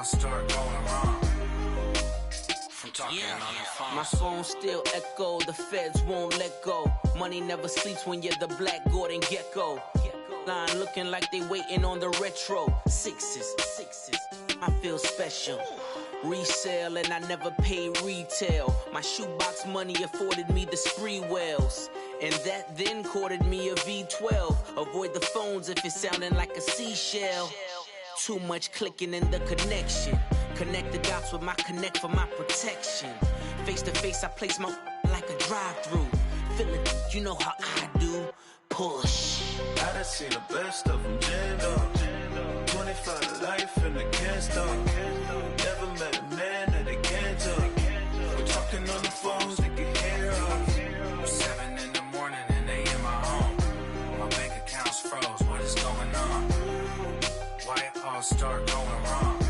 start going wrong from talking on the phone. My phone still echo, the feds won't let go. Money never sleeps when you're the Black Gordon Gecko. Line looking like they waiting on the retro. Sixes, I feel special. Resale and I never pay retail. My shoebox money afforded me the spree wells, and that then courted me a V12. Avoid the phones if it's sounding like a seashell. Too much clicking in the connection. Connect the dots with my connect for my protection. Face to face, I place my like a drive-through. Feeling, you know how I do. Push. I done seen the best of them jammed up. 25 to life and they can't stop. Never met a man that they can't talk. We're talking on the phones, they can hear us. 7 in the morning and they in my home. My bank account's froze, what is going on? Why it all start going wrong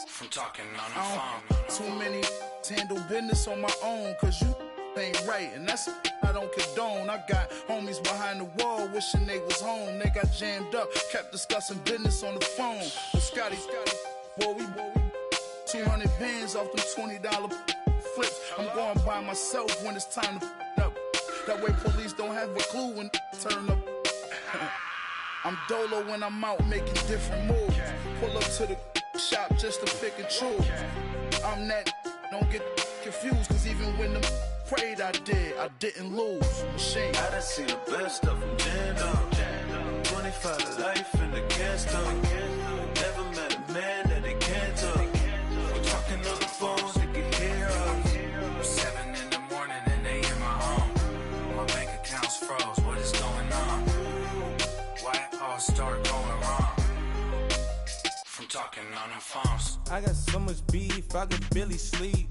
from talking on the phone? Too many to handle business on my own, cause you ain't right, and that's I don't condone. I got homies behind the wall wishing they was home. They got jammed up, kept discussing business on the phone. But Scotty, boy, we 200 bands off them $20 flips. I'm going by myself when it's time to up. That way police don't have a clue when turn up. I'm dolo when I'm out making different moves. Pull up to the shop just to pick and choose. I'm that, don't get confused, cause even when the prayed I didn't lose. Machine. I done seen the best of them jammed up. 25 to life and they can't stop. Never met a man that they can't talk. We're talking on the phones, they can hear us. 7 in the morning and they in my home. My bank account's froze, what is going on? Why it all start going wrong from talking on the phones? I got so much beef, I could barely sleep.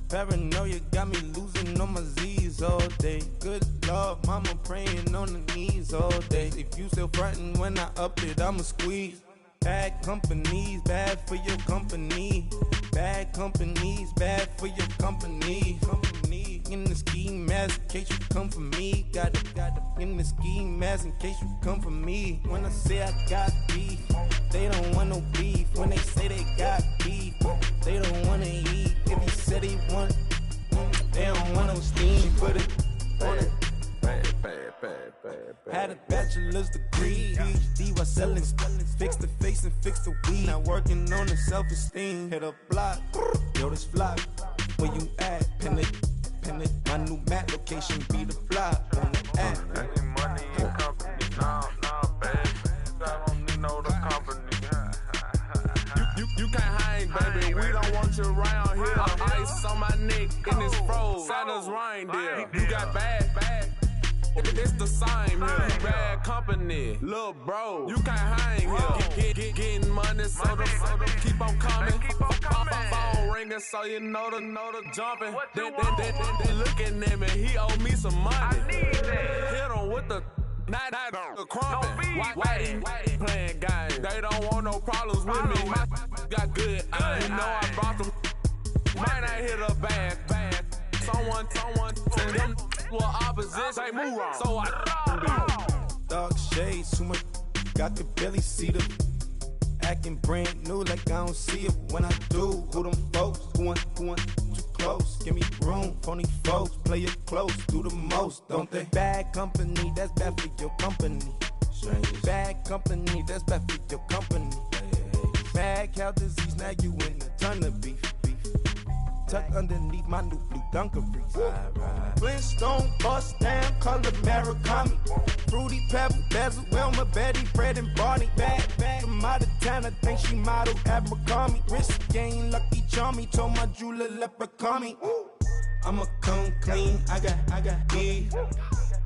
Paranoia got me losing on my Z's all day. Good Lord, mama praying on the knees all day. If you still frontin' when I up it, I'ma squeeze. Bad companies, bad for your company. Bad companies, bad for your company. Company in the ski mask in case you come for me. Got it in the ski mask in case you come for me. When I say I got beef, they don't want no beef. When they say they got beef, they don't wanna eat. If you said he want, they don't want no steam. Put it on it. Had a bachelor's degree, PhD while selling. Fix the face and fix the weed. Now working on the self-esteem. Hit a block, yo this flock. Where you at? Pin it. My new map location be the block on the app. Money and company, nah, baby. I don't need no the company. You can't hang, baby. We don't want you around here. Ice on my neck and it's froze. Santa's reindeer. You got bad. It's the same here. Bad company, little bro. You can't hang here. Getting money, so the keep on coming. Phone ringing, so you know the jumping. They looking at me. He owe me some money. Hit him with the night crumping. Why they playing games? They don't want no problems with me. My got good. You know I brought them. Might not hit a bad. Someone to them were opposition. They move wrong. So I dark shades, too much. I could barely see them. Acting brand new like I don't see it when I do. Who them folks? Who want too close? Give me room. Phony folks play it close. Do the most, don't they? Bad company, that's bad for your company. Bad company, that's bad for your company. Bad cow disease, now you in a ton of beef. Tuck underneath my new blue dungarees. Flintstone, bust down, color Murakami. Fruity Pebble, Basil, Wilma, Betty, Fred, and Barney. Bad from out of town, I think she model Abercrombie. Wrist game, Lucky Charmy, told my jeweler leprechaun. I'ma come clean, I got beef.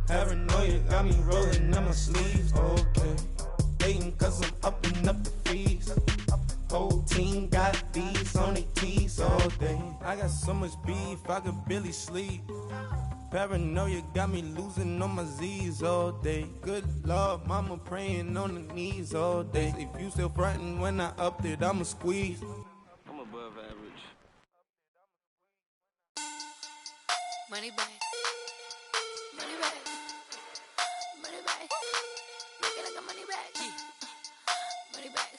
Paranoia got me rolling on my sleeves. Okay, hating cause I'm upping up the fees. Whole team got these on their teeth all day. I got so much beef, I could barely sleep. Paranoia got me losing on my Z's all day. Good Lord, mama praying on the knees all day. If you still frontin' when I up it, I'ma squeeze. I'm above average. Money back. Money back. Money back. Make it like a money back. Money back.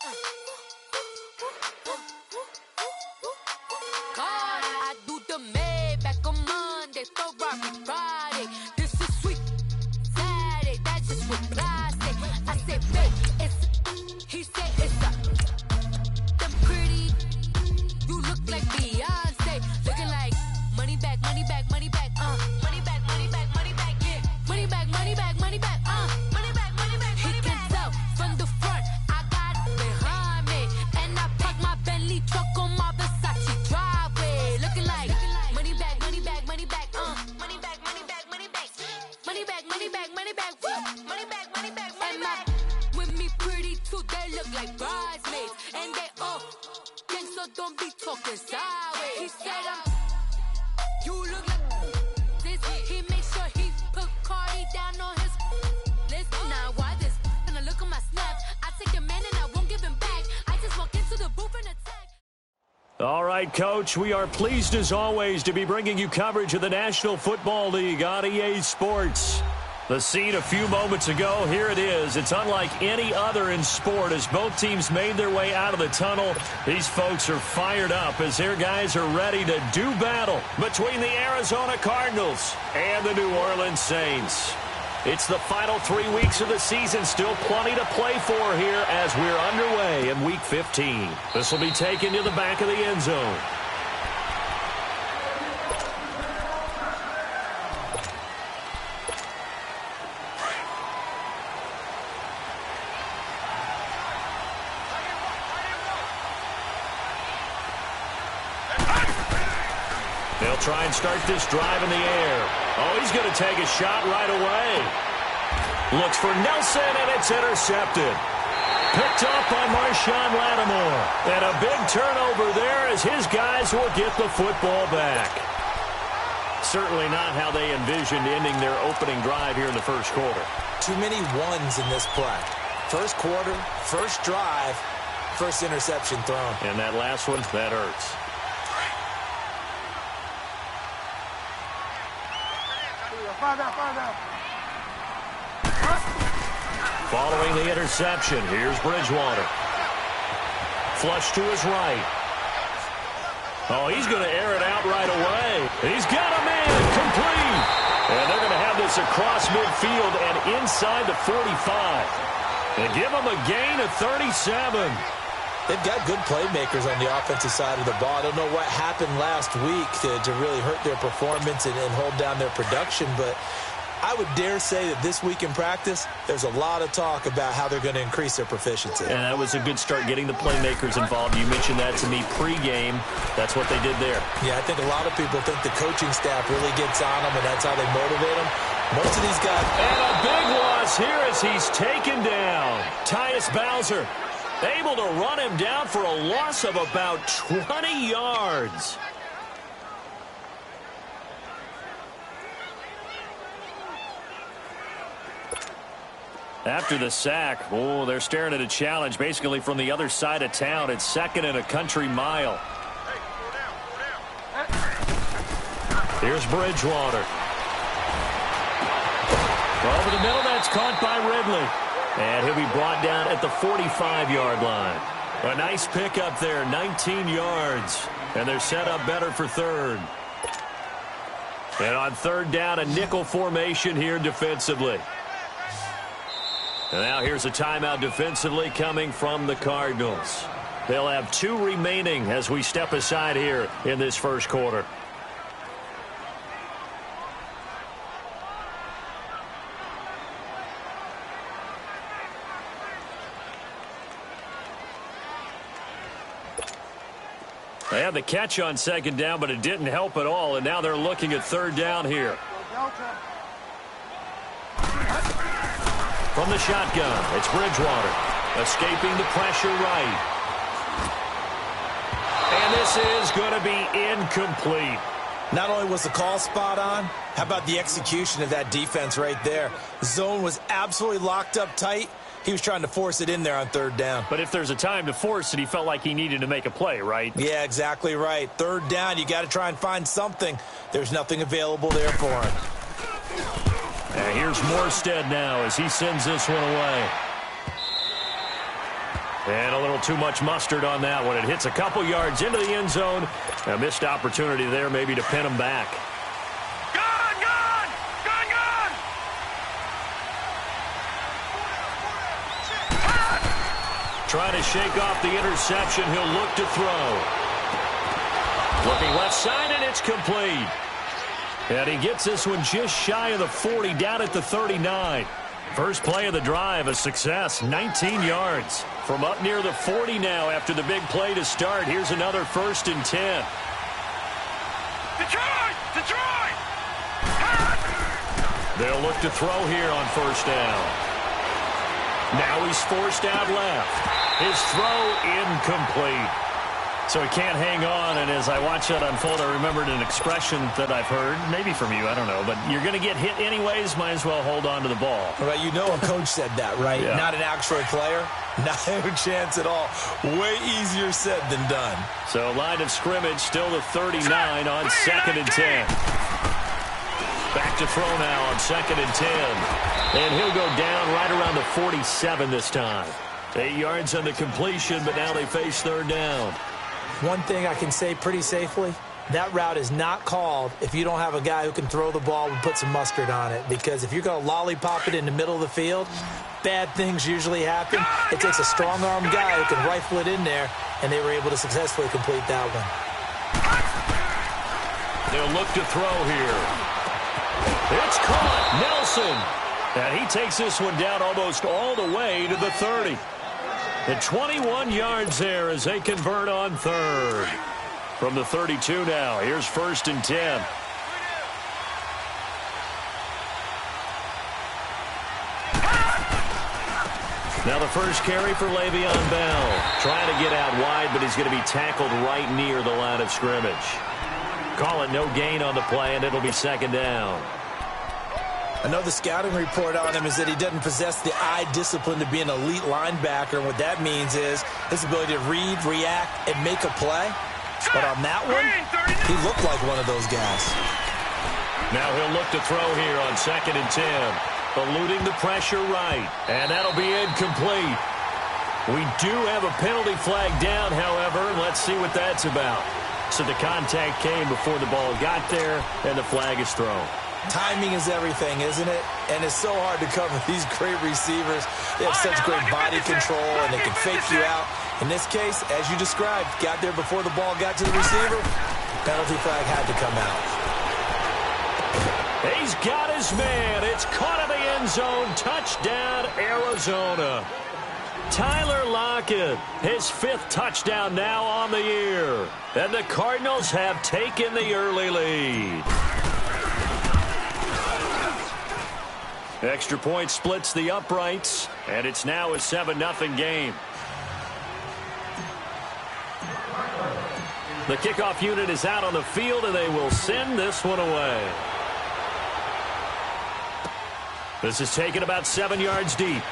money back, money back, money back, woo! Money back, money back, money back. With me pretty too, they look like bridesmaids. And they all think so, don't be talking sideways. He said you look like this. He make sure he put Cardi down on his list. Now why this? Gonna look at my snaps. I take your man and I won't give him back. I just walk into the booth and attack. All right, Coach, we are pleased as always to be bringing you coverage of the National Football League on EA Sports. The scene a few moments ago, here it is. It's unlike any other in sport as both teams made their way out of the tunnel. These folks are fired up as their guys are ready to do battle between the Arizona Cardinals and the New Orleans Saints. It's the final 3 weeks of the season, still plenty to play for here as we're underway in Week 15. This will be taken to the back of the end zone. They'll try and start this drive in the air. Oh, he's going to take a shot right away. Looks for Nelson, and it's intercepted. Picked up by Marshawn Lattimore. And a big turnover there as his guys will get the football back. Certainly not how they envisioned ending their opening drive here in the first quarter. Too many ones in this play. First quarter, first drive, first interception thrown. And that last one, that hurts. Following the interception, here's Bridgewater. Flush to his right. Oh, he's going to air it out right away. He's got a man complete. And they're going to have this across midfield and inside the 45. And give them a gain of 37. They've got good playmakers on the offensive side of the ball. I don't know what happened last week to really hurt their performance and hold down their production, but I would dare say that this week in practice, there's a lot of talk about how they're going to increase their proficiency. And that was a good start getting the playmakers involved. You mentioned that to me pregame. That's what they did there. Yeah, I think a lot of people think the coaching staff really gets on them, and that's how they motivate them. Most of these guys... And a big loss here as he's taken down. Tyus Bowser able to run him down for a loss of about 20 yards. After the sack, oh, they're staring at a challenge basically from the other side of town. It's second and a country mile. Here's Bridgewater. Over the middle, that's caught by Ridley. And he'll be brought down at the 45-yard line. A nice pickup there, 19 yards. And they're set up better for third. And on third down, a nickel formation here defensively. And now here's a timeout defensively coming from the Cardinals. They'll have 2 remaining as we step aside here in this first quarter. They had the catch on second down, but it didn't help at all, and now they're looking at third down here. From the shotgun, it's Bridgewater, escaping the pressure right. And this is going to be incomplete. Not only was the call spot on, how about the execution of that defense right there? The zone was absolutely locked up tight. He was trying to force it in there on third down. But if there's a time to force it, he felt like he needed to make a play, right? Yeah, exactly right. Third down, you got to try and find something. There's nothing available there for him. And here's Morstead now as he sends this one away. And a little too much mustard on that one. It hits a couple yards into the end zone. A missed opportunity there maybe to pin him back. Trying to shake off the interception. He'll look to throw. Looking left side, and it's complete. And he gets this one just shy of the 40, down at the 39. First play of the drive, a success, 19 yards. From up near the 40 now after the big play to start. Here's another 1st and 10. Detroit! They'll look to throw here on first down. Now he's forced out left. His throw incomplete. So he can't hang on, and as I watch that unfold, I remembered an expression that I've heard, maybe from you, I don't know, but you're going to get hit anyways, might as well hold on to the ball. Right, you know a coach said that, right? Yeah. Not an actual player. Not a chance at all. Way easier said than done. So line of scrimmage still the 39 on 2nd and 10. Back to throw now on 2nd and 10. And he'll go down right around the 47 this time. 8 yards on the completion, but now they face 3rd down. One thing I can say pretty safely, that route is not called if you don't have a guy who can throw the ball and put some mustard on it. Because if you're going to lollipop it in the middle of the field, bad things usually happen. It takes a strong-armed guy who can rifle it in there, and they were able to successfully complete that one. They'll look to throw here. It's caught. Nelson. And he takes this one down almost all the way to the 30. The 21 yards there as they convert on 3rd. From the 32 now, here's 1st and 10. Now the first carry for Le'Veon Bell. Trying to get out wide, but he's going to be tackled right near the line of scrimmage. Call it no gain on the play, and it'll be 2nd down. I know the scouting report on him is that he doesn't possess the eye discipline to be an elite linebacker. And what that means is his ability to read, react, and make a play. But on that one, he looked like one of those guys. Now he'll look to throw here on 2nd and 10. Eluding the pressure right. And that'll be incomplete. We do have a penalty flag down, however, and let's see what that's about. So the contact came before the ball got there, and the flag is thrown. Timing is everything, isn't it? And it's so hard to cover these great receivers. They have such great body control, and they can fake you out. In this case, as you described, got there before the ball got to the receiver. Penalty flag had to come out. He's got his man. It's caught in the end zone. Touchdown, Arizona. Tyler Lockett, his 5th touchdown now on the year. And the Cardinals have taken the early lead. Extra point splits the uprights, and it's now a 7-0 game. The kickoff unit is out on the field, and they will send this one away. This is taken about 7 yards deep.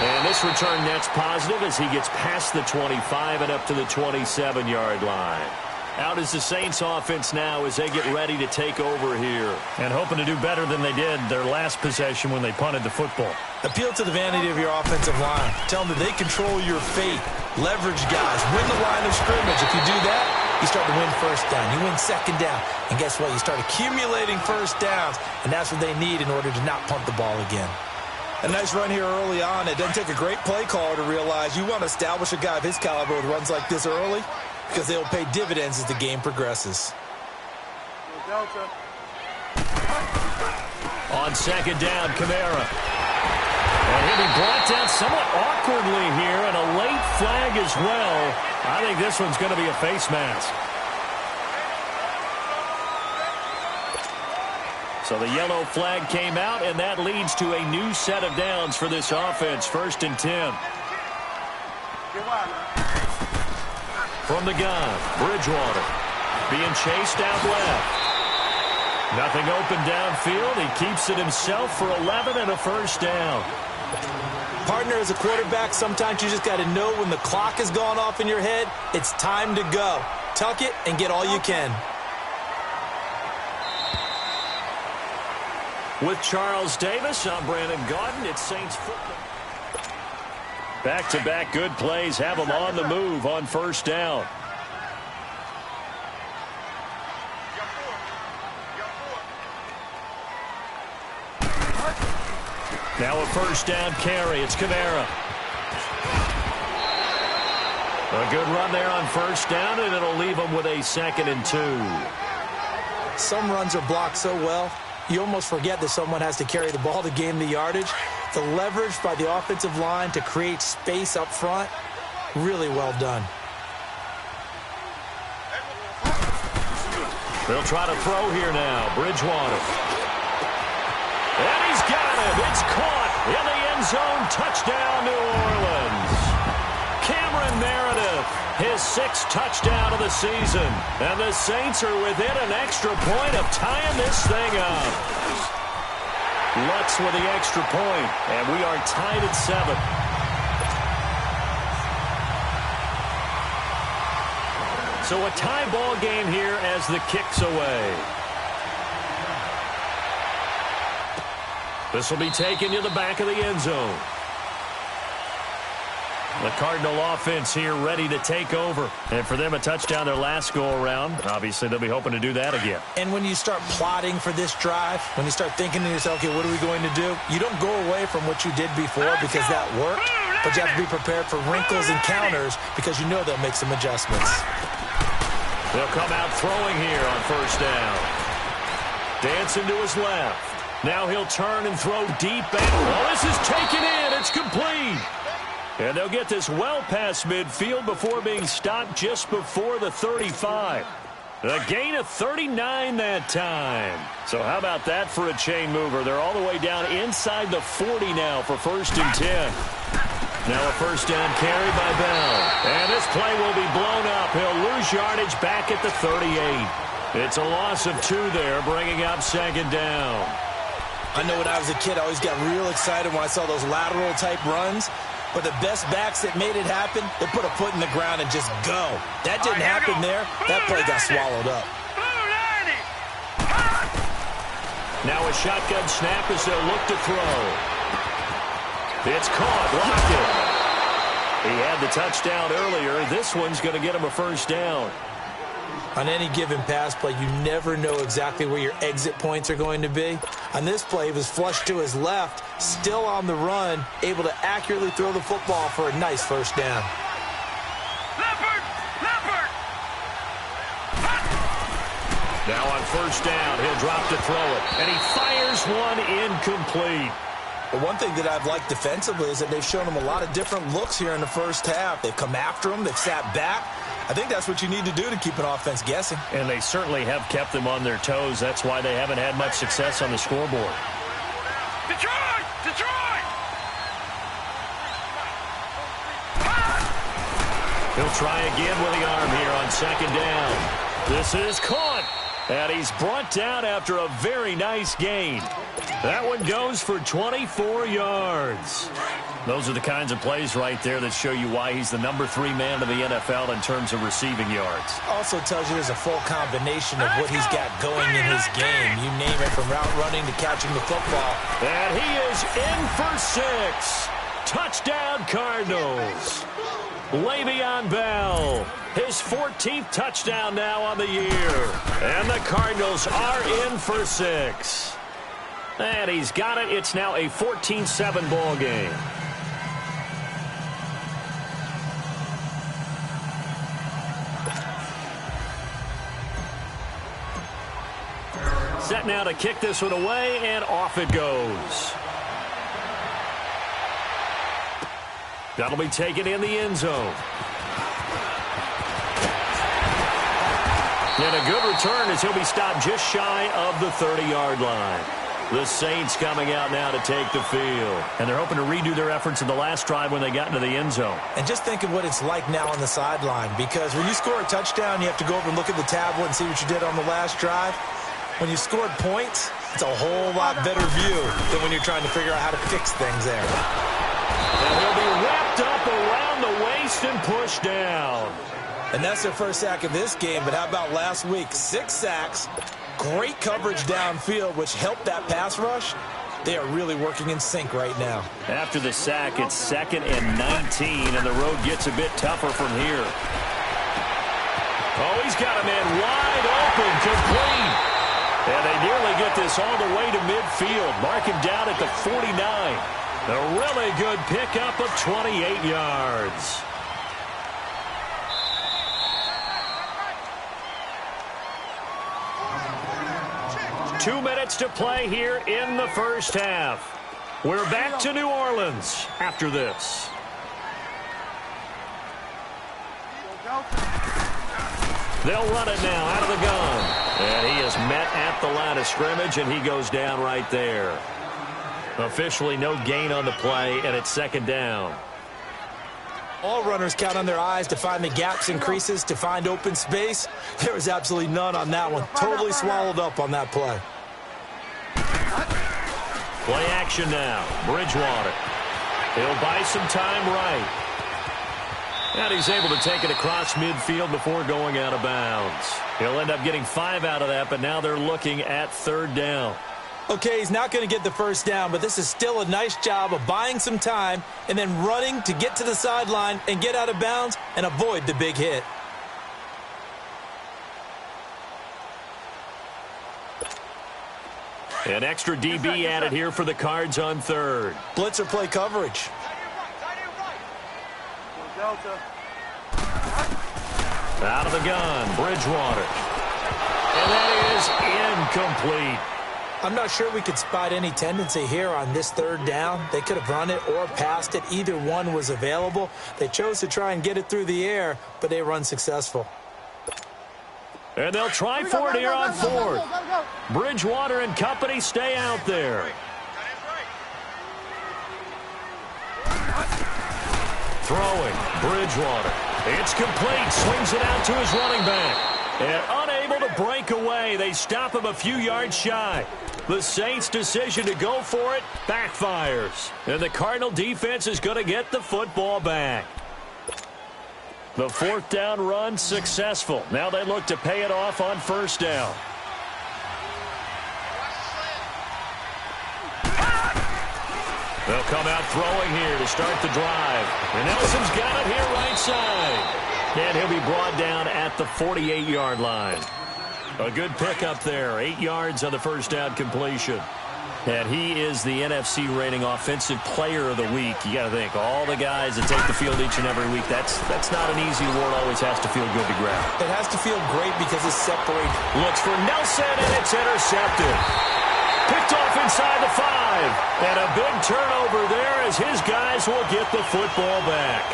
And this return net's positive as he gets past the 25 and up to the 27-yard line. Out is the Saints offense now as they get ready to take over here. And hoping to do better than they did their last possession when they punted the football. Appeal to the vanity of your offensive line. Tell them that they control your fate. Leverage guys. Win the line of scrimmage. If you do that, you start to win first down. You win 2nd down. And guess what? You start accumulating first downs. And that's what they need in order to not punt the ball again. A nice run here early on. It doesn't take a great play caller to realize you want to establish a guy of his caliber with runs like this early, because they'll pay dividends as the game progresses. On 2nd down, Kamara. And he'll be brought down somewhat awkwardly here, and a late flag as well. I think this one's going to be a face mask. So the yellow flag came out, and that leads to a new set of downs for this offense. 1st and 10. From the gun, Bridgewater being chased out left. Nothing open downfield. He keeps it himself for 11 and a first down. Partner, as a quarterback, sometimes you just got to know when the clock has gone off in your head, it's time to go. Tuck it and get all you can. With Charles Davis, I'm Brandon Gaudin. It's Saints football. Back-to-back good plays have them on the move on first down. Now a first down carry. It's Kamara. A good run there on first down, and it'll leave them with a 2nd and 2. Some runs are blocked so well, you almost forget that someone has to carry the ball to gain the yardage. The leverage by the offensive line to create space up front, really well done. They'll try to throw here now. Bridgewater. And he's got him. It's caught in the end zone. Touchdown, New Orleans. Cameron Meredith, his 6th touchdown of the season. And the Saints are within an extra point of tying this thing up. Lutz with the extra point, and we are tied at 7. So a tie ball game here as the kick's away. This will be taken to the back of the end zone. The Cardinal offense here ready to take over. And for them, a touchdown their last go-around. Obviously, they'll be hoping to do that again. And when you start plotting for this drive, when you start thinking to yourself, okay, what are we going to do? You don't go away from what you did before because that worked. But you have to be prepared for wrinkles and counters because you know they'll make some adjustments. They'll come out throwing here on first down. Dancing to his left. Now he'll turn and throw deep back. Oh, this is taken in. It's complete. And they'll get this well past midfield before being stopped just before the 35. A gain of 39 that time. So how about that for a chain mover? They're all the way down inside the 40 now for 1st and 10. Now a first down carry by Bell. And this play will be blown up. He'll lose yardage back at the 38. It's a loss of 2 there, bringing up 2nd down. I know when I was a kid, I always got real excited when I saw those lateral-type runs. But the best backs that made it happen, they put a foot in the ground and just go. That didn't happen there. That play got swallowed up. Now a shotgun snap as they'll look to throw. It's caught. Blocked it. He had the touchdown earlier. This one's going to get him a first down. On any given pass play, you never know exactly where your exit points are going to be. On this play, he was flushed to his left, still on the run, able to accurately throw the football for a nice first down. Now on first down, he'll drop to throw it, and he fires one incomplete. But one thing that I've liked defensively is that they've shown him a lot of different looks here in the first half. They've come after him. They've sat back. I think that's what you need to do to keep an offense guessing. And they certainly have kept them on their toes. That's why they haven't had much success on the scoreboard. Detroit! Detroit! He'll try again with the arm here on 2nd down. This is caught. And he's brought down after a very nice gain. That one goes for 24 yards. Those are the kinds of plays right there that show you why he's the number 3 man of the NFL in terms of receiving yards. Also tells you there's a full combination of what he's got going in his game. You name it, from route running to catching the football. And he is in for 6. Touchdown, Cardinals. Le'Veon Bell, his 14th touchdown now on the year. And the Cardinals are in for 6. And he's got it. It's now a 14-7 ball game. Set now to kick this one away, and off it goes. That'll be taken in the end zone. And a good return as he'll be stopped just shy of the 30-yard line. The Saints coming out now to take the field. And they're hoping to redo their efforts in the last drive when they got into the end zone. And just think of what it's like now on the sideline, because when you score a touchdown, you have to go over and look at the tablet and see what you did on the last drive. When you scored points, it's a whole lot better view than when you're trying to figure out how to fix things there. And he'll be wrapped up around the waist and pushed down. And that's their first sack of this game, but how about last week? 6 sacks, great coverage downfield, which helped that pass rush. They are really working in sync right now. After the sack, it's 2nd and 19, and the road gets a bit tougher from here. Oh, he's got a man wide open, complete. And they nearly get this all the way to midfield. Mark him down at the 49. A really good pickup of 28 yards. Two minutes to play here in the first half. We're back to New Orleans after this. They'll run it now out of the gun. And he is met at the line of scrimmage, and he goes down right there. Officially no gain on the play, and it's second down. All runners count on their eyes to find the gaps and creases, to find open space. There was absolutely none on that one. Totally swallowed up on that play. Play action now. Bridgewater. He'll buy some time right. And he's able to take it across midfield before going out of bounds. He'll end up getting 5 out of that, but now they're looking at third down. Okay, he's not going to get the first down, but this is still a nice job of buying some time and then running to get to the sideline and get out of bounds and avoid the big hit. An extra DB added here for the Cards on third. Blitzer play coverage. Out of the gun, Bridgewater. And that is incomplete. I'm not sure we could spot any tendency here on this third down. They could have run it or passed it. Either one was available. They chose to try and get it through the air, but they were unsuccessful. And they'll try for it here on fourth. Bridgewater and company stay out there. Throwing, Bridgewater. It's complete. Swings it out to his running back. And unable to break away. They stop him a few yards shy. The Saints' decision to go for it backfires. And the Cardinal defense is going to get the football back. The fourth down run successful. Now they look to pay it off on first down. They'll come out throwing here to start the drive. And Nelson's got it here right side. And he'll be brought down at the 48-yard line. A good pickup there. 8 yards on the first down completion. And he is the NFC rating offensive player of the week. You got to think, all the guys that take the field each and every week, that's not an easy award. Always has to feel good to grab. It has to feel great because it's separated. Looks for Nelson, and it's intercepted. Picked off inside the 5. And a big turnover there as his guys will get the football back.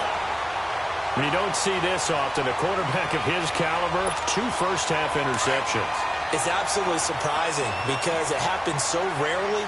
You don't see this often. A quarterback of his caliber, 2 first-half interceptions. It's absolutely surprising because it happens so rarely.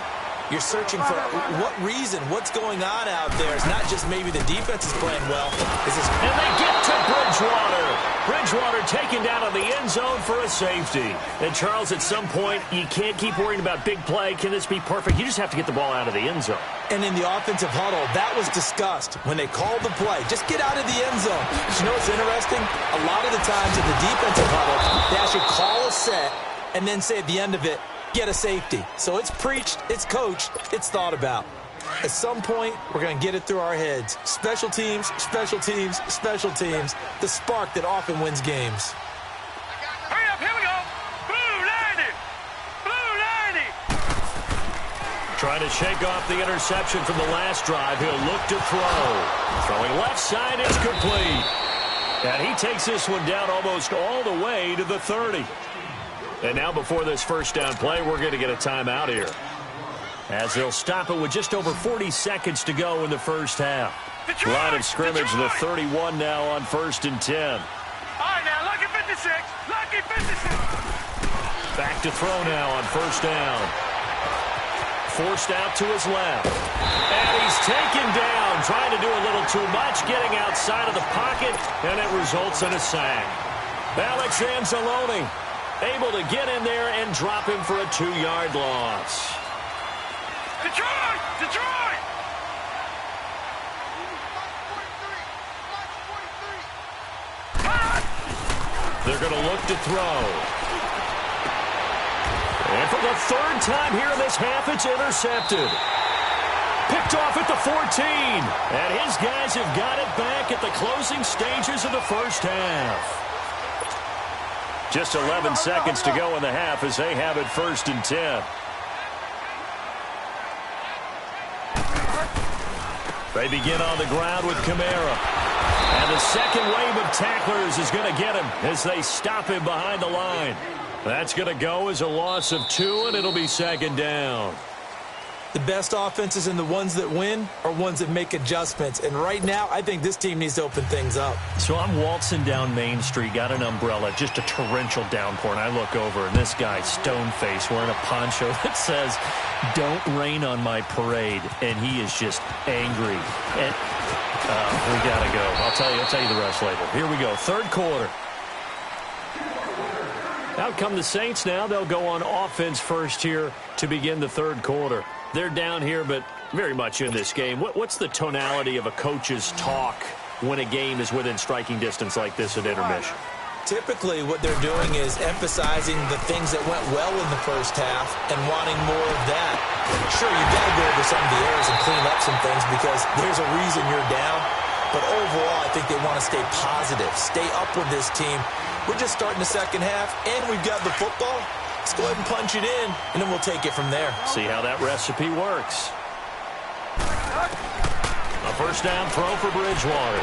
You're searching for what reason, what's going on out there. It's not just maybe the defense is playing well. And they get to Bridgewater. Bridgewater taken down on the end zone for a safety. And, Charles, at some point, you can't keep worrying about big play. Can this be perfect? You just have to get the ball out of the end zone. And in the offensive huddle, that was discussed when they called the play. Just get out of the end zone. But you know what's interesting? A lot of the times in the defensive huddle, they actually call a set and then say at the end of it, get a safety. So it's preached, it's coached, it's thought about. At some point, we're going to get it through our heads. Special teams, special teams, special teams. The spark that often wins games. Hurry up, here we go. Blue 90. Blue 90. Trying to shake off the interception from the last drive. He'll look to throw. Throwing left side, it's complete. And he takes this one down almost all the way to the 30. And now before this first down play, we're going to get a timeout here, as they'll stop it with just over 40 seconds to go in the first half. Detroit, Line of scrimmage, Detroit. the 31 now on 1st and 10. All right, now, lucky 56. Lucky 56. Back to throw now on first down. Forced out to his left. And he's taken down, trying to do a little too much, getting outside of the pocket, and it results in a sack. Alex Anzalone able to get in there and drop him for a 2-yard loss. Detroit! Detroit! They're going to look to throw. And for the 3rd time here in this half, it's intercepted. Picked off at the 14. And his guys have got it back at the closing stages of the first half. Just 11 seconds to go in the half as they have it 1st and 10. They begin on the ground with Kamara. And the second wave of tacklers is going to get him as they stop him behind the line. That's going to go as a loss of 2, and it'll be 2nd down. The best offenses and the ones that win are ones that make adjustments. And right now, I think this team needs to open things up. So I'm waltzing down Main Street, got an umbrella, just a torrential downpour, and I look over, and this guy, stone-faced, wearing a poncho that says, "Don't rain on my parade," and he is just angry. And we got to go. I'll tell you the rest later. Here we go, third quarter. Out come the Saints now. They'll go on offense first here to begin the third quarter. They're down here, but very much in this game. What's the tonality of a coach's talk when a game is within striking distance like this at intermission? Typically, what they're doing is emphasizing the things that went well in the first half and wanting more of that. Sure, you've got to go over some of the errors and clean up some things because there's a reason you're down. But overall, I think they want to stay positive, stay up with this team. We're just starting the second half, and we've got the football. Let's go ahead and punch it in, and then we'll take it from there. See how that recipe works. A first down throw for Bridgewater.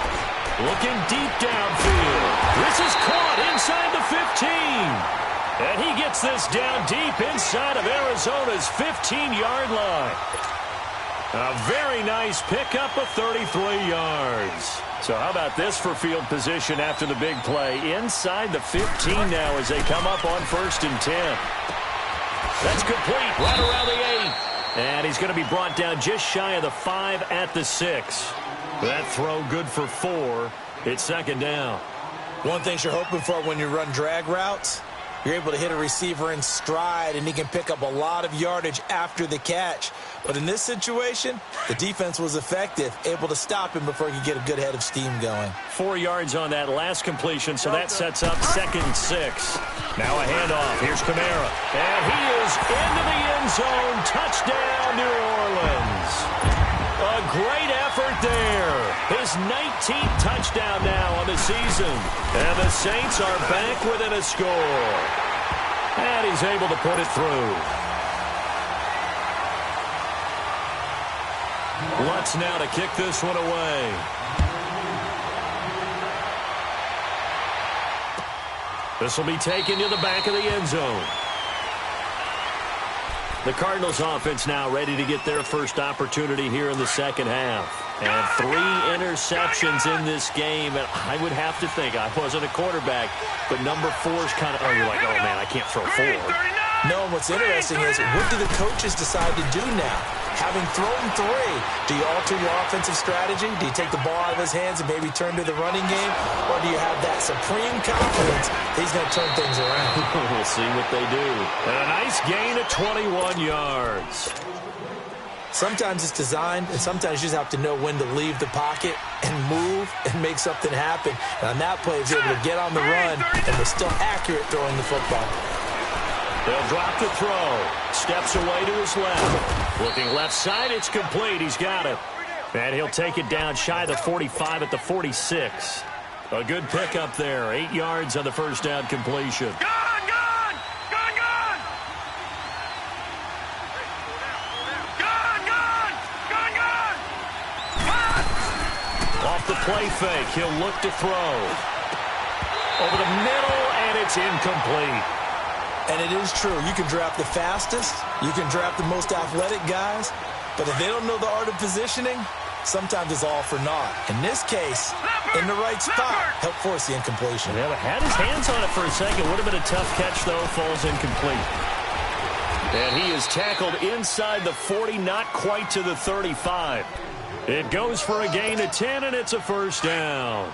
Looking deep downfield. This is caught inside the 15. And he gets this down deep inside of Arizona's 15-yard line. A very nice pickup of 33 yards. So how about this for field position after the big play? Inside the 15 now as they come up on 1st and 10. That's complete right around the 8. And he's going to be brought down just shy of the 5 at the 6. That throw good for 4. It's 2nd down. One thing you're hoping for when you run drag routes, you're able to hit a receiver in stride, and he can pick up a lot of yardage after the catch. But in this situation, the defense was effective, able to stop him before he could get a good head of steam going. 4 yards on that last completion, so that sets up 2nd and 6. Now a handoff. Here's Kamara. And he is into the end zone. Touchdown, New Orleans. A great effort there. His 19th touchdown now on the season. And the Saints are back within a score. And he's able to put it through. Lutz now to kick this one away. This will be taken to the back of the end zone. The Cardinals offense now ready to get their first opportunity here in the second half. And 3 interceptions in this game. And I would have to think, I wasn't a quarterback, but number 4 is kind of, you're like, oh man, I can't throw 4. No, and what's interesting is, what do the coaches decide to do now? Having thrown 3, do you alter your offensive strategy? Do you take the ball out of his hands and maybe turn to the running game? Or do you have that supreme confidence that he's going to turn things around? We'll see what they do. And a nice gain of 21 yards. Sometimes it's designed, and sometimes you just have to know when to leave the pocket and move and make something happen. And on that play, he's able to get on the run, and they're still accurate throwing the football. They'll drop the throw. Steps away to his left. Looking left side, it's complete. He's got it. And he'll take it down shy of the 45 at the 46. A good pickup there. 8 yards on the first down completion. Off the play fake, he'll look to throw. Over the middle, and it's incomplete. And it is true. You can draft the fastest. You can draft the most athletic guys. But if they don't know the art of positioning, sometimes it's all for naught. In this case, in the right spot, helped force the incompletion. Yeah, but had his hands on it for a second. Would have been a tough catch, though. Falls incomplete. And he is tackled inside the 40, not quite to the 35. It goes for a gain of 10, and it's a first down.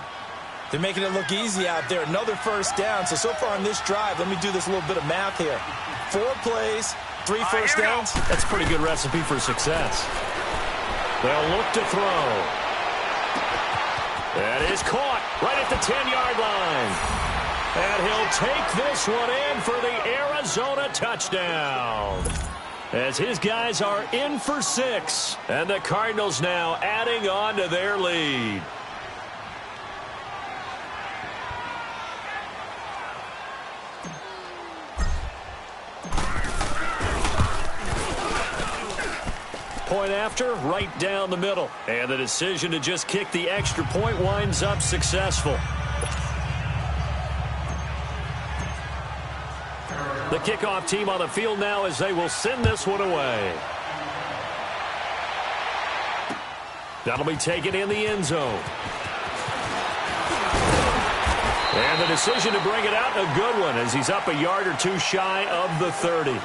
They're making it look easy out there. Another first down. So far on this drive, let me do this little bit of math here. 4 plays, 3 first downs. That's a pretty good recipe for success. They'll look to throw. That is caught right at the 10-yard line. And he'll take this one in for the Arizona touchdown. As his guys are in for 6. And the Cardinals now adding on to their lead. Point after, right down the middle. And the decision to just kick the extra point winds up successful. The kickoff team on the field now as they will send this one away. That'll be taken in the end zone. And the decision to bring it out, a good one, as he's up a yard or two shy of the 30.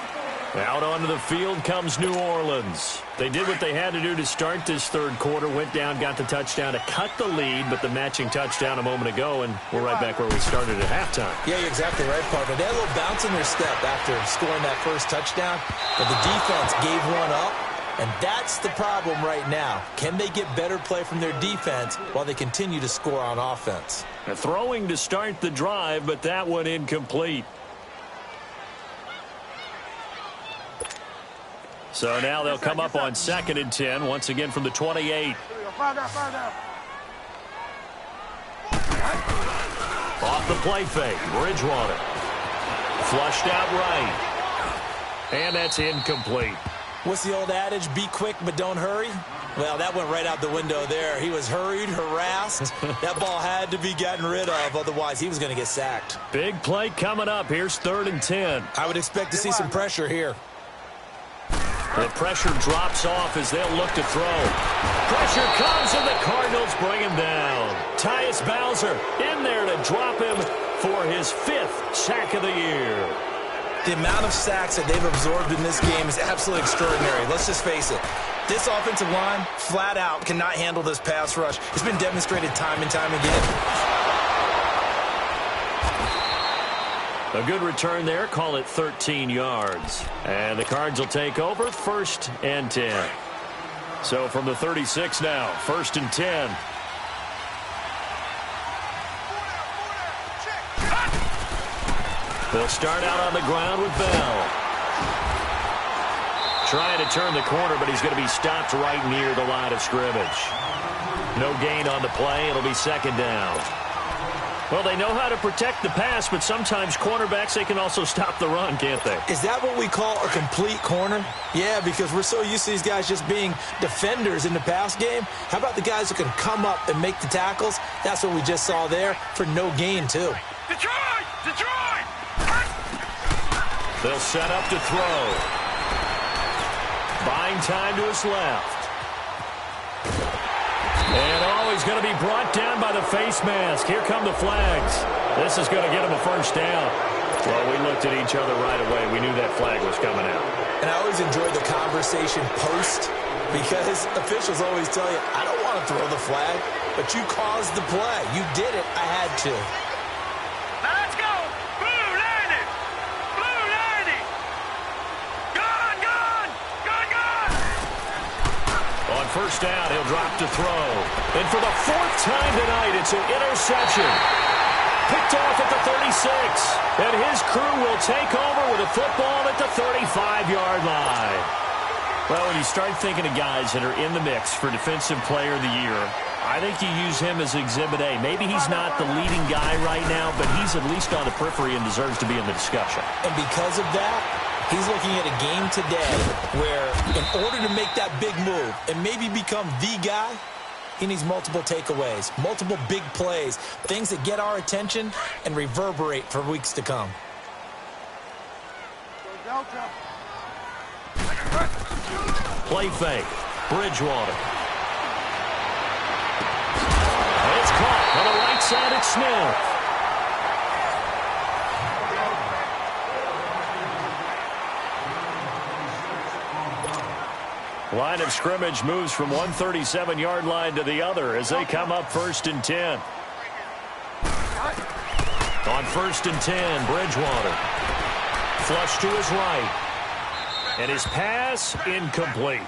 Out onto the field comes New Orleans. They did what they had to do to start this third quarter, went down, got the touchdown to cut the lead, but the matching touchdown a moment ago, and we're right back where we started at halftime. Yeah, you're exactly right, partner. They had a little bounce in their step after scoring that first touchdown, but the defense gave one up, and that's the problem right now. Can they get better play from their defense while they continue to score on offense? A throwing to start the drive, but that one incomplete. So now they'll come up on 2nd and 10, once again from the 28. Off the play fake, Bridgewater. Flushed out right. And that's incomplete. What's the old adage, be quick but don't hurry? Well, that went right out the window there. He was hurried, harassed. That ball had to be gotten rid of, otherwise he was going to get sacked. Big play coming up. Here's 3rd and 10. I would expect to see some pressure here. The pressure drops off as they'll look to throw. Pressure comes, and the Cardinals bring him down. Tyus Bowser in there to drop him for his 5th sack of the year. The amount of sacks that they've absorbed in this game is absolutely extraordinary. Let's just face it. This offensive line, flat out, cannot handle this pass rush. It's been demonstrated time and time again. A good return there. Call it 13 yards. And the Cards will take over 1st and 10. So from the 36 now, 1st and 10. They'll start out on the ground with Bell. Trying to turn the corner, but he's going to be stopped right near the line of scrimmage. No gain on the play. It'll be 2nd down. Well, they know how to protect the pass, but sometimes cornerbacks, they can also stop the run, can't they? Is that what we call a complete corner? Yeah, because we're so used to these guys just being defenders in the pass game. How about the guys who can come up and make the tackles? That's what we just saw there for no gain, too. Detroit! Detroit! They'll set up to throw. Buying time to his left. And he's going to be brought down by the face mask. Here come the flags. This is going to get him a 1st down. Well, we looked at each other right away. We knew that flag was coming out. And I always enjoy the conversation post, because officials always tell you, I don't want to throw the flag, but you caused the play. You did it. I had to. Let's go! Blue landing! Blue landing! Gone! Gone! Gone! Gone! On 1st down, he'll drop to throw. And for the 4th time tonight, it's an interception. Picked off at the 36. And his crew will take over with a football at the 35-yard line. Well, when you start thinking of guys that are in the mix for Defensive Player of the Year, I think you use him as Exhibit A. Maybe he's not the leading guy right now, but he's at least on the periphery and deserves to be in the discussion. And because of that, he's looking at a game today where in order to make that big move and maybe become the guy, he needs multiple takeaways, multiple big plays, things that get our attention and reverberate for weeks to come. Play fake. Bridgewater. It's caught on the right side at Smith. Line of scrimmage moves from one 37-yard line to the other as they come up 1st and 10. On 1st and 10, Bridgewater. Flush to his right. And his pass incomplete.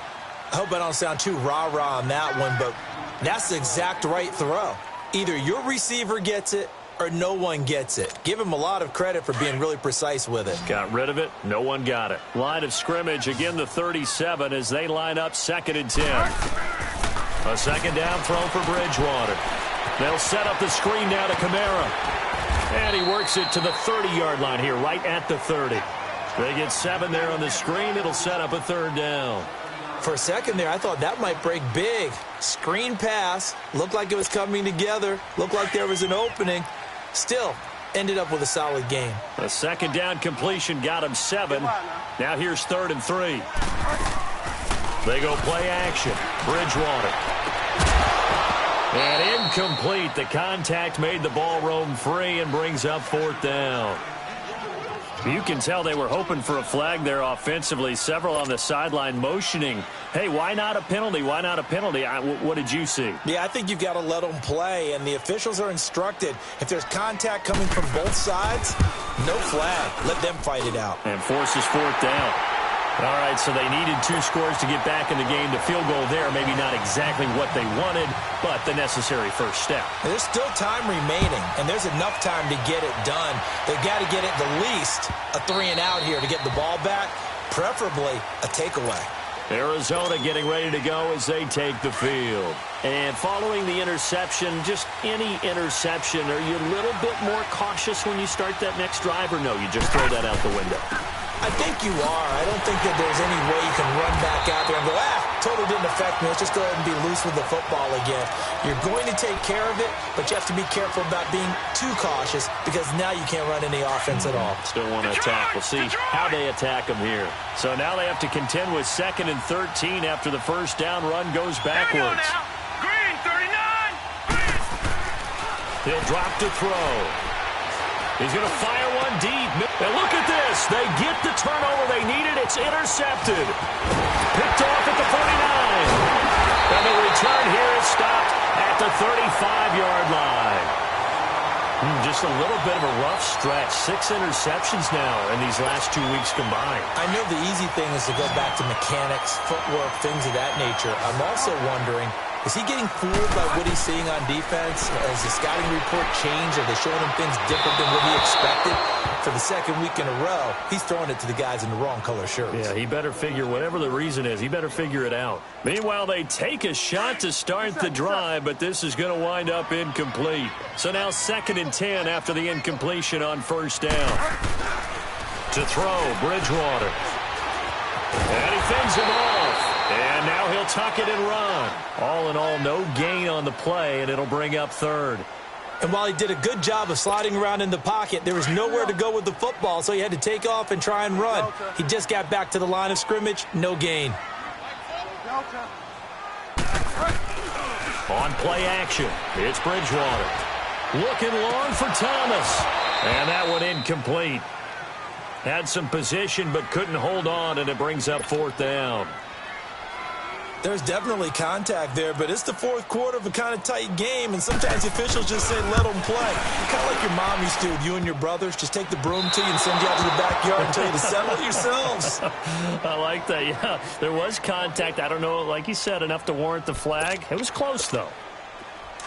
I hope I don't sound too rah-rah on that one, but that's the exact right throw. Either your receiver gets it or no one gets it. Give him a lot of credit for being really precise with it. Got rid of it. No one got it. Line of scrimmage, again the 37 as they line up 2nd and 10. A 2nd down throw for Bridgewater. They'll set up the screen now to Kamara. And he works it to the 30-yard line here, right at the 30. They get 7 there on the screen. It'll set up a 3rd down. For a second there, I thought that might break big. Screen pass. Looked like it was coming together. Looked like there was an opening. Still, ended up with a solid game. A 2nd down completion got him 7. Now here's 3rd and 3. They go play action. Bridgewater. And incomplete. The contact made the ball roam free and brings up 4th down. You can tell they were hoping for a flag there offensively. Several on the sideline motioning, hey, why not a penalty? Why not a penalty? What did you see? Yeah, I think you've got to let them play, and the officials are instructed. If there's contact coming from both sides, no flag. Let them fight it out. And forces 4th down. All right, so they needed 2 scores to get back in the game. The field goal there, maybe not exactly what they wanted, but the necessary first step. There's still time remaining, and there's enough time to get it done. They've got to get it the least a 3-and-out here to get the ball back, preferably a takeaway. Arizona getting ready to go as they take the field. And following the interception, just any interception, are you a little bit more cautious when you start that next drive, or no, you just throw that out the window? I think you are. I don't think that there's any way you can run back out there and go, totally didn't affect me. Let's just go ahead and be loose with the football again. You're going to take care of it, but you have to be careful about being too cautious because now you can't run any offense at all. Still want to attack. We'll see how they attack them here. So now they have to contend with 2nd and 13 after the first down run goes backwards. Green, 39! He'll drop to throw. He's going to fire one deep. And look at this. They get the turnover they needed. It's intercepted. Picked off at the 49. And the return here is stopped at the 35-yard line. Just a little bit of a rough stretch. 6 interceptions now in these last 2 weeks combined. I know the easy thing is to go back to mechanics, footwork, things of that nature. I'm also wondering, is he getting fooled by what he's seeing on defense? Has the scouting report changed? Are they showing him things different than what he expected? For the 2nd week in a row, he's throwing it to the guys in the wrong color shirts. Yeah, he better figure, whatever the reason is, he better figure it out. Meanwhile, they take a shot to start the drive, but this is going to wind up incomplete. So now 2nd and 10 after the incompletion on 1st down. To throw, Bridgewater. And he fends him off. And now he'll tuck it and run. All in all, no gain on the play, and it'll bring up 3rd. And while he did a good job of sliding around in the pocket, there was nowhere to go with the football, so he had to take off and try and run. He just got back to the line of scrimmage, no gain. On play action, it's Bridgewater. Looking long for Thomas. And that one incomplete. Had some position but couldn't hold on, and it brings up 4th down. There's definitely contact there, but it's the 4th quarter of a kind of tight game, and sometimes officials just say, let them play. Kind of like your mom used to with you and your brothers. Just take the broom to you and send you out to the backyard and tell you to settle it yourselves. I like that, yeah. There was contact. I don't know, like you said, enough to warrant the flag. It was close, though.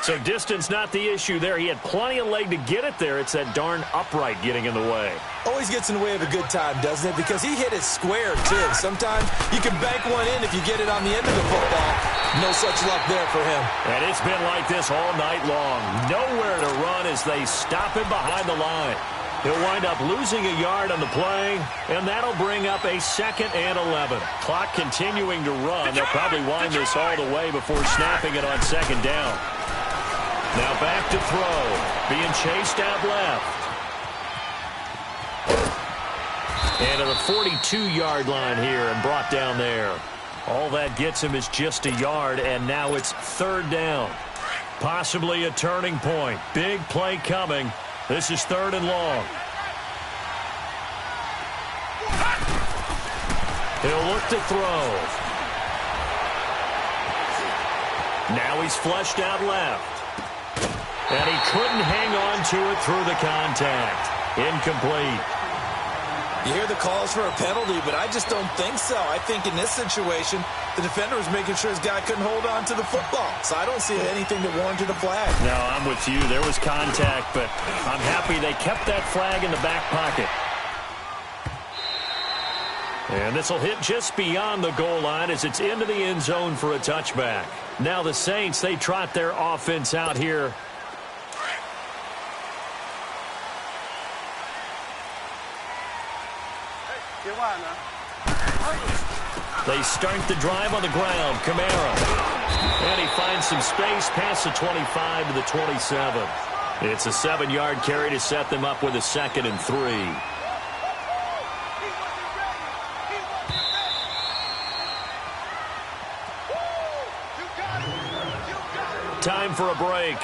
So distance not the issue there. He had plenty of leg to get it there. It's that darn upright getting in the way. Always gets in the way of a good time, doesn't it? Because he hit it square, too. Sometimes you can bank one in if you get it on the end of the football. No such luck there for him. And it's been like this all night long. Nowhere to run as they stop him behind the line. He'll wind up losing a yard on the play, and that'll bring up a 2nd and 11. Clock continuing to run. They'll probably wind this all the way before snapping it on 2nd down. Now back to throw. Being chased out left. And to the 42-yard line here and brought down there. All that gets him is just a yard, and now it's 3rd down. Possibly a turning point. Big play coming. This is 3rd and long. He'll look to throw. Now he's flushed out left. And he couldn't hang on to it through the contact. Incomplete. You hear the calls for a penalty, but I just don't think so. I think in this situation, the defender was making sure his guy couldn't hold on to the football. So I don't see anything that warranted a flag. No, I'm with you. There was contact, but I'm happy they kept that flag in the back pocket. And this will hit just beyond the goal line as it's into the end zone for a touchback. Now the Saints, they trot their offense out here. They start the drive on the ground. Kamara. And he finds some space past the 25 to the 27. It's a 7-yard carry to set them up with a 2nd and 3. time for a break.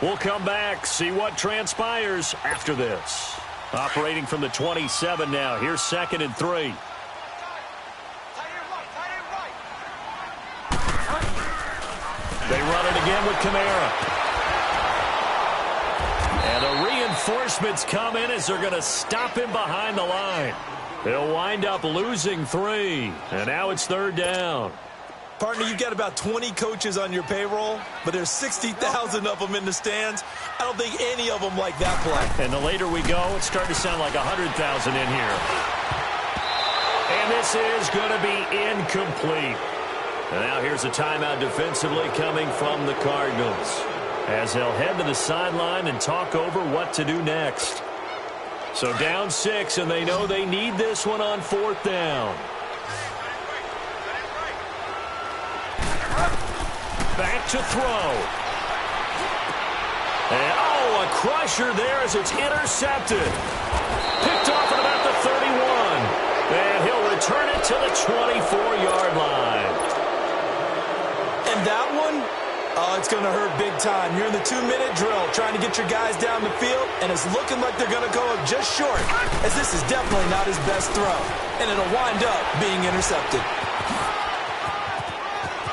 We'll come back, see what transpires after this. Operating from the 27 now. Here's 2nd and 3. They run it again with Kamara. And the reinforcements come in as they're going to stop him behind the line. They'll wind up losing 3. And now it's 3rd down. Partner, you've got about 20 coaches on your payroll, but there's 60,000 of them in the stands. I don't think any of them like that play. And the later we go, it's starting to sound like 100,000 in here. And this is going to be incomplete. And now here's a timeout defensively coming from the Cardinals, as they'll head to the sideline and talk over what to do next. So down 6, and they know they need this one on 4th down. Back to throw. And, a crusher there as it's intercepted. Picked off at about the 31. And he'll return it to the 24-yard line. And that one, it's going to hurt big time. You're in the 2-minute drill trying to get your guys down the field, and it's looking like they're going to go just short, as this is definitely not his best throw. And it'll wind up being intercepted.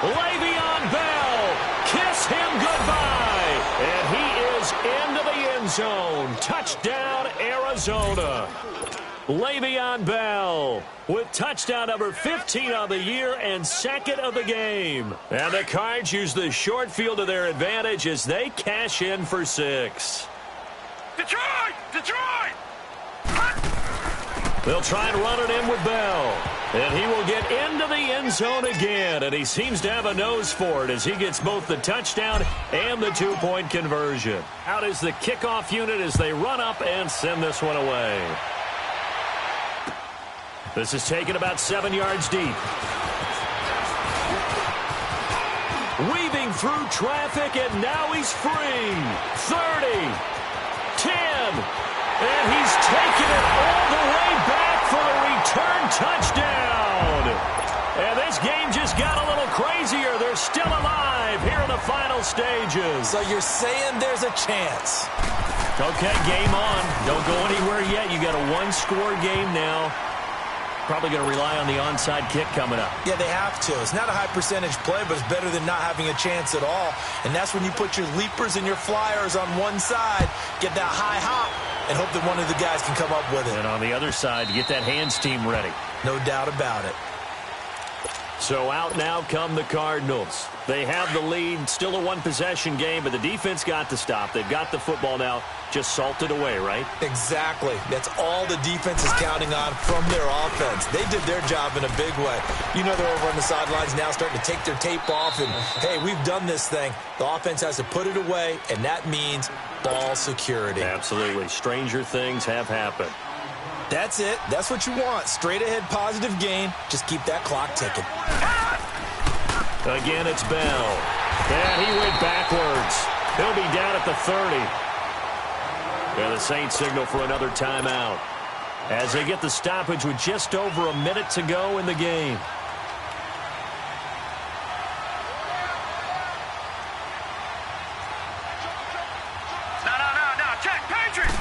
Le'Veon Bell, kiss him goodbye. And he is into the end zone. Touchdown, Arizona. Le'Veon Bell with touchdown number 15 on the year and 2nd of the game. And the Cards use the short field to their advantage as they cash in for 6. Detroit! Detroit! They'll try and run it in with Bell. And he will get into the end zone again. And he seems to have a nose for it as he gets both the touchdown and the 2-point conversion. Out is the kickoff unit as they run up and send this one away. This is taken about 7 yards deep. Weaving through traffic, and now he's free. 30, 10, and he's taken it all the way back for a return touchdown. And this game just got a little crazier. They're still alive here in the final stages. So you're saying there's a chance? Okay, game on. Don't go anywhere yet. You got a 1-score game now. Probably going to rely on the onside kick coming up. Yeah, they have to. It's not a high percentage play, but it's better than not having a chance at all. And that's when you put your leapers and your flyers on one side, get that high hop, and hope that one of the guys can come up with it. And on the other side, get that hands team ready. No doubt about it. So out now come the Cardinals. They have the lead, still a 1-possession game, but the defense got to stop. They've got the football now, just salted away, right? Exactly. That's all the defense is counting on from their offense. They did their job in a big way. You know they're over on the sidelines now starting to take their tape off, and, hey, we've done this thing. The offense has to put it away, and that means ball security. Absolutely. Stranger things have happened. That's it. That's what you want. Straight ahead positive gain. Just keep that clock ticking. Again, it's Bell. And he went backwards. He'll be down at the 30. And the Saints signal for another timeout as they get the stoppage with just over a minute to go in the game. No. Check, Patriots!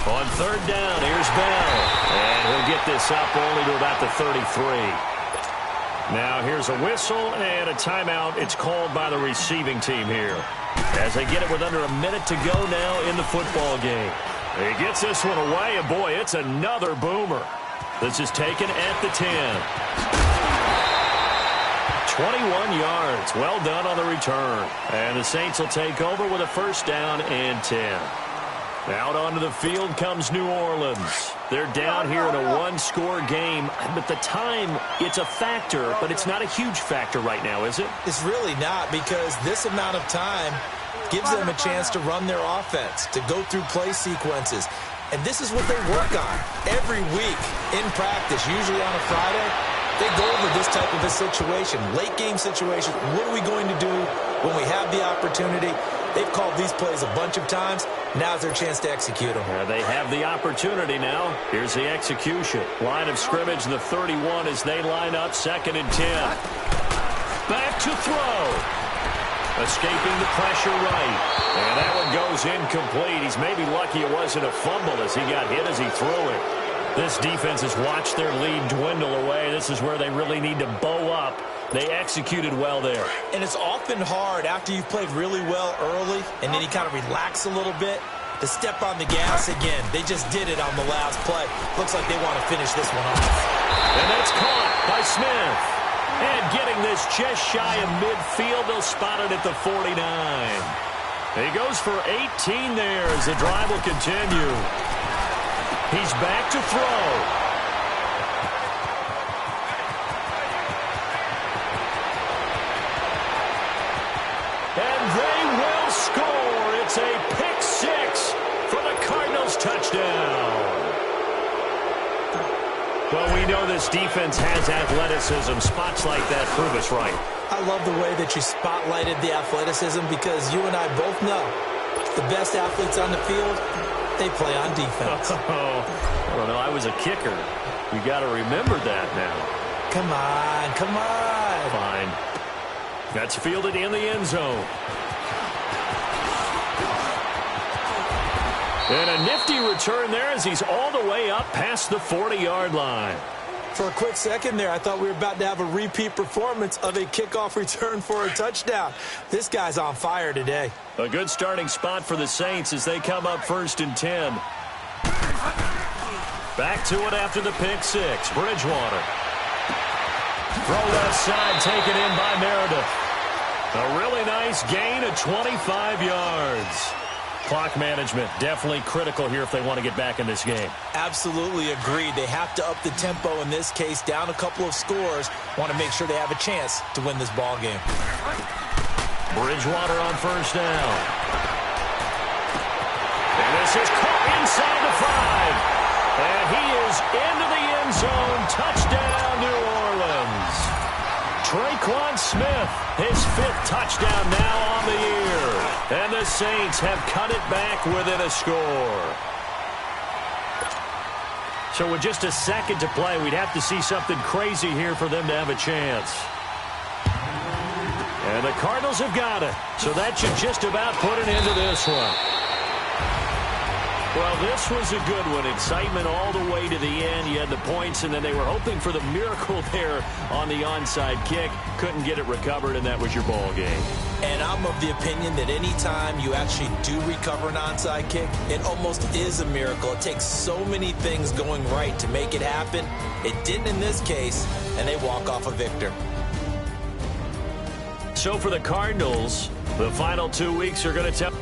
On 3rd down, here's Bell. And he'll get this up only to about the 33. Now here's a whistle and a timeout. It's called by the receiving team here, as they get it with under a minute to go now in the football game. He gets this one away, and boy, it's another boomer. This is taken at the 10. 21 yards. Well done on the return. And the Saints will take over with a 1st down and 10. Out onto the field comes New Orleans. They're down here in a 1-score game. But the time, it's a factor, but it's not a huge factor right now, is it? It's really not, because this amount of time gives them a chance to run their offense, to go through play sequences. And this is what they work on every week in practice, usually on a Friday. They go over this type of a situation, late game situation. What are we going to do when we have the opportunity? They've called these plays a bunch of times. Now's their chance to execute them. They have the opportunity now. Here's the execution. Line of scrimmage, the 31 as they line up, 2nd and 10. Back to throw. Escaping the pressure right. And that one goes incomplete. He's maybe lucky it wasn't a fumble as he got hit as he threw it. This defense has watched their lead dwindle away. This is where they really need to bow up. They executed well there. And it's often hard after you've played really well early and then you kind of relax a little bit to step on the gas again. They just did it on the last play. Looks like they want to finish this one off. And that's caught by Smith. And getting this just shy of midfield, they'll spot it at the 49. He goes for 18 there as the drive will continue. He's back to throw. And they will score. It's a pick six for the Cardinals touchdown. Well, we know this defense has athleticism. Spots like that prove us right. I love the way that you spotlighted the athleticism because you and I both know the best athletes on the field, they play on defense. I don't know. I was a kicker. You got to remember that now. Come on, come on. Fine. That's fielded in the end zone. And a nifty return there as he's all the way up past the 40-yard line. For a quick second there, I thought we were about to have a repeat performance of a kickoff return for a touchdown. This guy's on fire today. A good starting spot for the Saints as they come up 1st and 10. Back to it after the pick six. Bridgewater. Throw left side, taken in by Meredith. A really nice gain of 25 yards. Clock management definitely critical here if they want to get back in this game. Absolutely agreed. They have to up the tempo in this case, down a couple of scores. Want to make sure they have a chance to win this ball game. Bridgewater on 1st down. And this is caught inside the 5. And he is into the end zone. Touchdown, New Orleans. Traquan Smith, his 5th touchdown now on the year. And the Saints have cut it back within a score. So with just a second to play, we'd have to see something crazy here for them to have a chance. And the Cardinals have got it. So that should just about put an end to this one. Well, this was a good one. Excitement all the way to the end. You had the points, and then they were hoping for the miracle there on the onside kick. Couldn't get it recovered, and that was your ball game. And I'm of the opinion that any time you actually do recover an onside kick, it almost is a miracle. It takes so many things going right to make it happen. It didn't in this case, and they walk off a victor. So for the Cardinals, the final 2 weeks are going to tell.